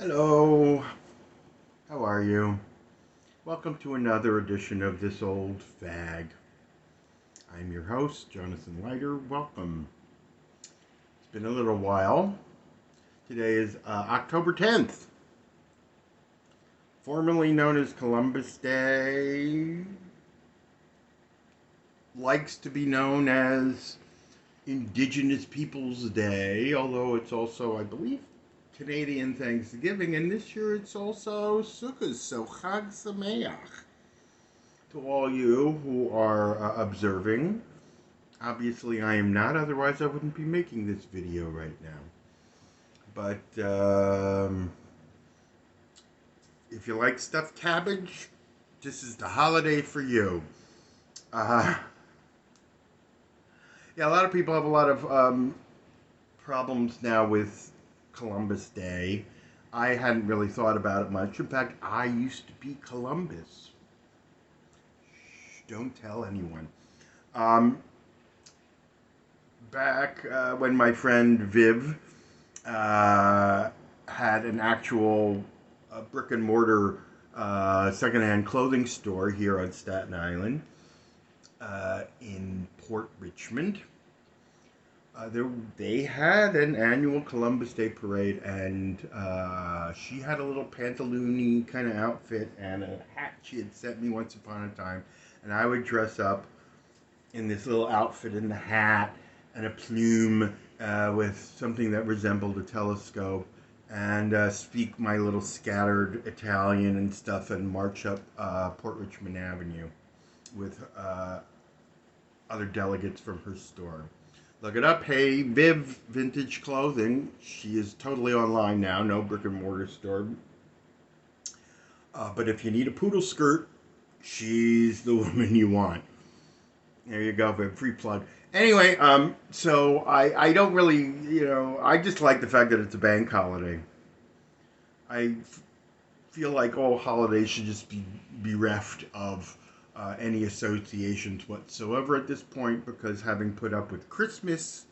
Hello, how are you? Welcome to another edition of this Old Fag. I'm your host, Jonathan Leiter. Welcome. It's been a little while. Today is October 10th, formerly known as Columbus Day. Likes to be known as Indigenous Peoples Day, although it's also, I believe, Canadian Thanksgiving, and this year it's also Sukkot, so Chag Sameach. To all you who are observing, obviously I am not, otherwise I wouldn't be making this video right now. But if you like stuffed cabbage, this is the holiday for you. Uh, yeah, a lot of people have a lot of problems now with Columbus Day. I hadn't really thought about it much. In fact, I used to be Columbus. Shh, don't tell anyone. Um, Back when my friend Viv had an actual brick and mortar secondhand clothing store here on Staten Island in Port Richmond. They had an annual Columbus Day parade, and she had a little pantaloony kind of outfit and a hat she had sent me once upon a time, and I would dress up in this little outfit and the hat and a plume with something that resembled a telescope, and speak my little scattered Italian and stuff and march up Port Richmond Avenue with other delegates from her store. Look it up, Hey Viv Vintage Clothing. She is totally online now, no brick and mortar store. But if you need a poodle skirt, she's the woman you want. There you go, Viv, free plug. Anyway, so I don't really, I just like the fact that it's a bank holiday. I feel like all holidays should just be bereft of any associations whatsoever at this point, because having put up with Christmas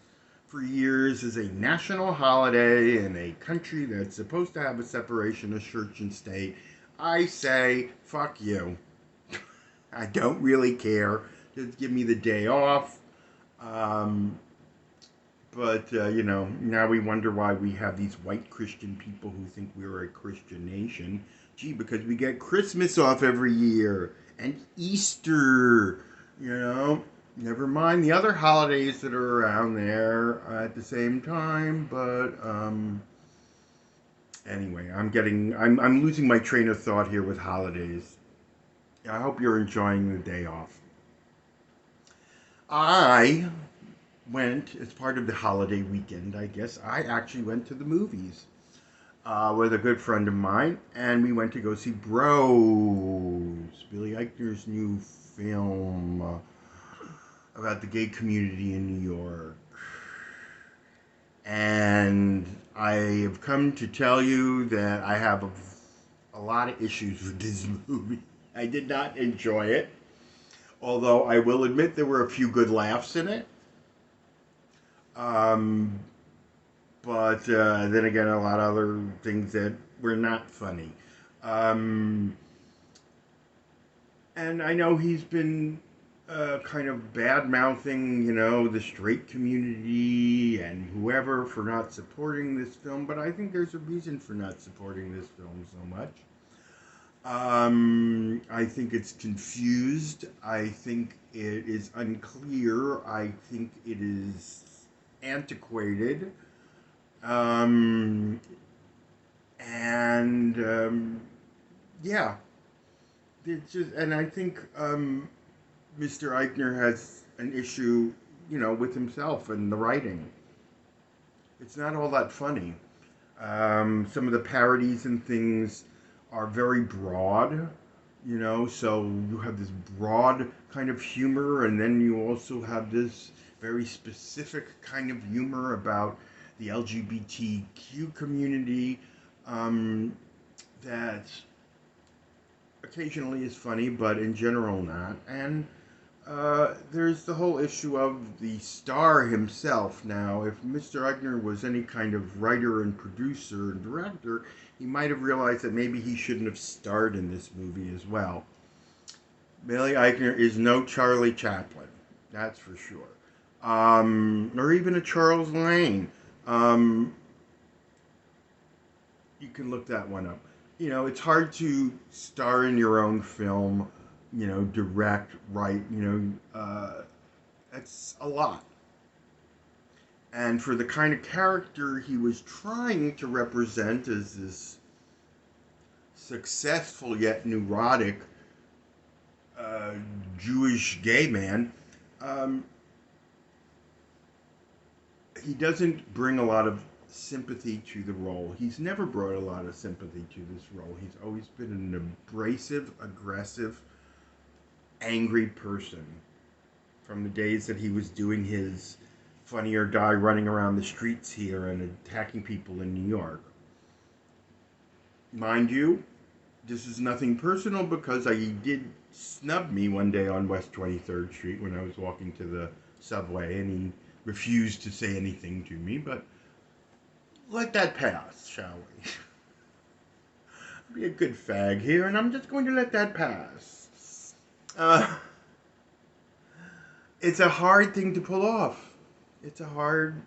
for years as a national holiday in a country that's supposed to have a separation of church and state, I say, fuck you. I don't really care. Just give me the day off. Um, but now we wonder why we have these white Christian people who think we're a Christian nation. Gee, because we get Christmas off every year and Easter, you know. Never mind the other holidays that are around there at the same time. But anyway, I'm losing my train of thought here with holidays. I hope you're enjoying the day off. I went as part of the holiday weekend, I guess. I actually went to the movies with a good friend of mine, and we went to go see Bros, Billy Eichner's new film about the gay community in New York. And I have come to tell you that I have a lot of issues with this movie. I did not enjoy it, although I will admit there were a few good laughs in it. Um, but then again, a lot of other things that were not funny. Um, and I know he's been kind of bad mouthing, the straight community and whoever for not supporting this film, but I think there's a reason for not supporting this film so much. I think it's confused. I think it is unclear. I think it is antiquated. Um, and yeah, and I think Mr. Eichner has an issue, with himself and the writing. It's not all that funny. Some of the parodies and things are very broad, so you have this broad kind of humor, and then you also have this very specific kind of humor about the LGBTQ community that occasionally is funny, but in general not. And There's the whole issue of the star himself. Now, if Mr. Eichner was any kind of writer and producer and director, he might have realized that maybe he shouldn't have starred in this movie as well. Billy Eichner is no Charlie Chaplin, that's for sure. Or even a Charles Lane. Um, you can look that one up. You know, it's hard to star in your own film, direct, write, that's a lot. And for the kind of character he was trying to represent as this successful yet neurotic uh, Jewish gay man, um, he doesn't bring a lot of sympathy to the role. He's never brought a lot of sympathy to this role. He's always been an abrasive, aggressive, angry person from the days that he was doing his Funny or Die running around the streets here and attacking people in New York. Mind you, this is nothing personal because he did snub me one day on West 23rd Street when I was walking to the subway, and he refused to say anything to me, but let that pass, shall we? Be a good fag here, and I'm just going to let that pass. It's a hard thing to pull off. It's a hard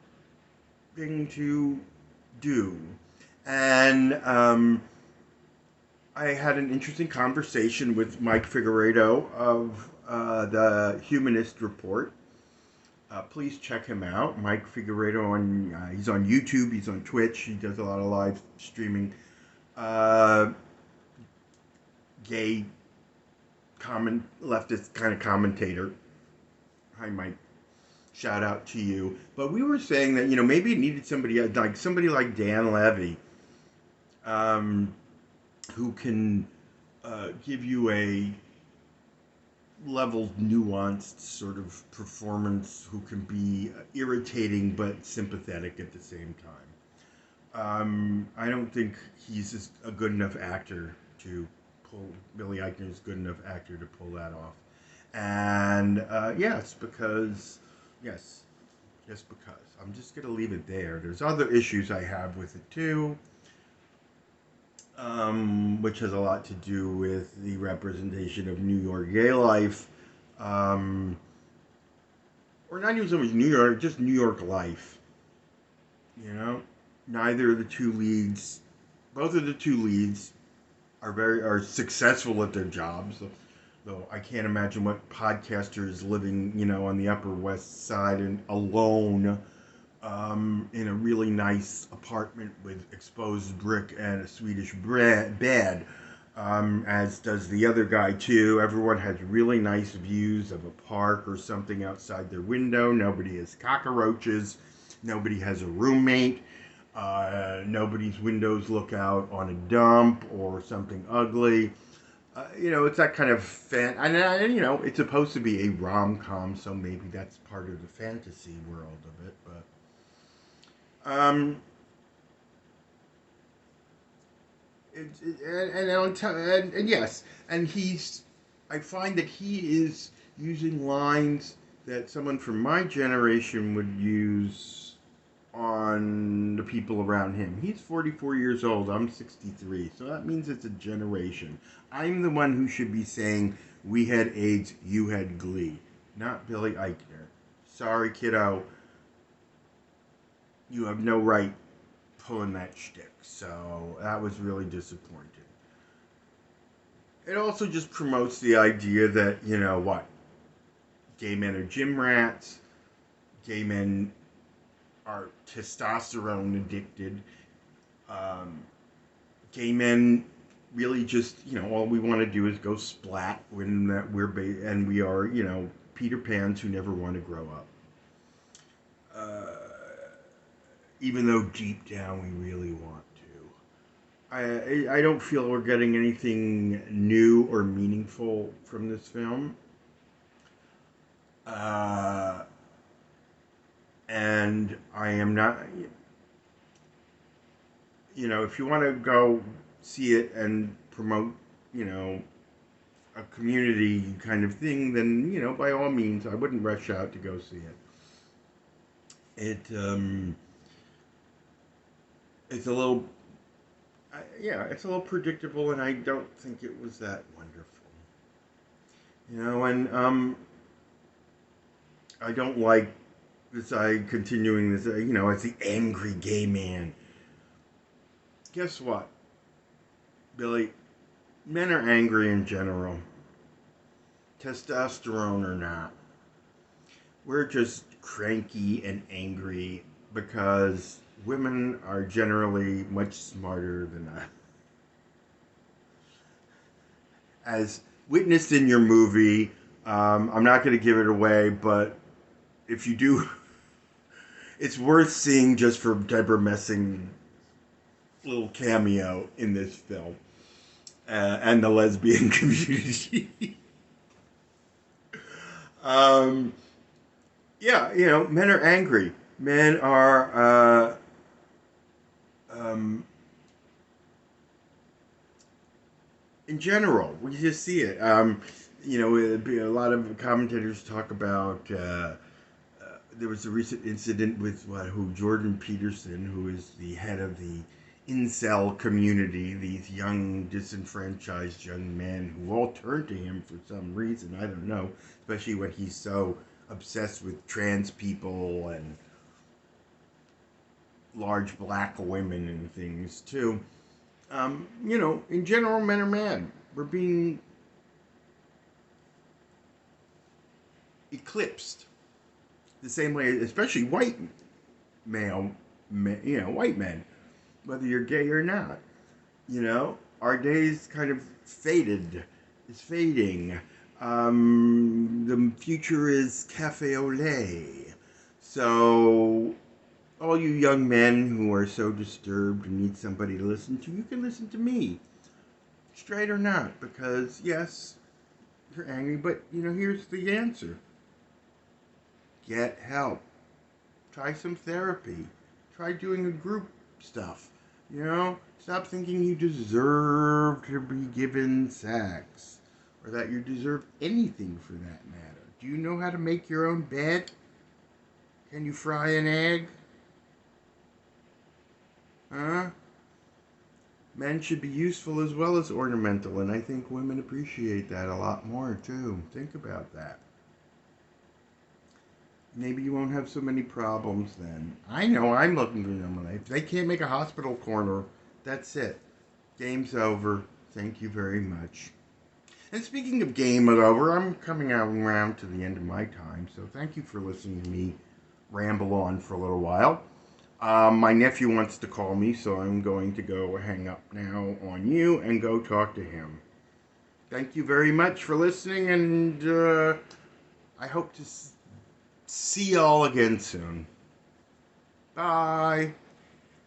thing to do. And I had an interesting conversation with Mike Figerado of the Humanist Report. Please check him out, Mike Figerado. He's on YouTube, he's on Twitch, he does a lot of live streaming. Gay leftist kind of commentator. Hi, Mike. Shout out to you. But we were saying that maybe it needed somebody like Dan Levy, who can give you a level, nuanced sort of performance, who can be irritating but sympathetic at the same time. I don't think he's a good enough actor to pull. Billy Eichner is a good enough actor to pull that off. And yes, just because. I'm just gonna leave it there. There's other issues I have with it too. Which has a lot to do with the representation of New York gay life, or not even so much New York, just New York life. Neither of the two leads, both of the two leads, are successful at their jobs. Though I can't imagine what podcaster is living, on the Upper West Side and alone, in a really nice apartment with exposed brick and a Swedish bed, as does the other guy too. Everyone has really nice views of a park or something outside their window. Nobody has cockroaches. Nobody has a roommate. Nobody's windows look out on a dump or something ugly. It's that kind of and it's supposed to be a rom-com, so maybe that's part of the fantasy world of it, but and yes, and I find that he is using lines that someone from my generation would use on the people around him. He's 44 years old, I'm 63, so that means it's a generation. I'm the one who should be saying, we had AIDS, you had Glee, not Billy Eichner. Sorry, kiddo. You have no right pulling that shtick. So that was really disappointing. It also just promotes the idea that, gay men are gym rats, gay men are testosterone addicted, gay men really just, all we want to do is go splat when we are, Peter Pans who never want to grow up. Even though deep down we really want to. I don't feel we're getting anything new or meaningful from this film. And I am not, if you want to go see it and promote, a community kind of thing, then by all means, I wouldn't rush out to go see it. It's a little, yeah, it's a little predictable, and I don't think it was that wonderful. And I don't like this. I continuing this. As the angry gay man. Guess what, Billy? Men are angry in general, testosterone or not. We're just cranky and angry because women are generally much smarter than us. As witnessed in your movie, I'm not going to give it away, but if you do, it's worth seeing just for Deborah Messing little cameo in this film and the lesbian community. um, yeah, men are angry. Men are, in general, we just see it. A lot of commentators talk about. There was a recent incident with Jordan Peterson, who is the head of the incel community. These young, disenfranchised young men who all turn to him for some reason. I don't know, especially when he's so obsessed with trans people and large black women and things too. In general, men are mad. We're being eclipsed the same way, especially white white men, whether you're gay or not. Our days kind of faded. It's fading. The future is cafe au lait. So, all you young men who are so disturbed and need somebody to listen to, you can listen to me. Straight or not, because yes, you're angry, but here's the answer. Get help. Try some therapy. Try doing a group stuff. Stop thinking you deserve to be given sex. Or that you deserve anything for that matter. Do you know how to make your own bed? Can you fry an egg? Huh? Men should be useful as well as ornamental, and I think women appreciate that a lot more, too. Think about that. Maybe you won't have so many problems then. I know I'm looking for them. If they can't make a hospital corner, that's it. Game's over. Thank you very much. And speaking of game over, I'm coming out around to the end of my time, so thank you for listening to me ramble on for a little while. My nephew wants to call me, so I'm going to go hang up now on you and go talk to him. Thank you very much for listening, and I hope to see y'all again soon. Bye.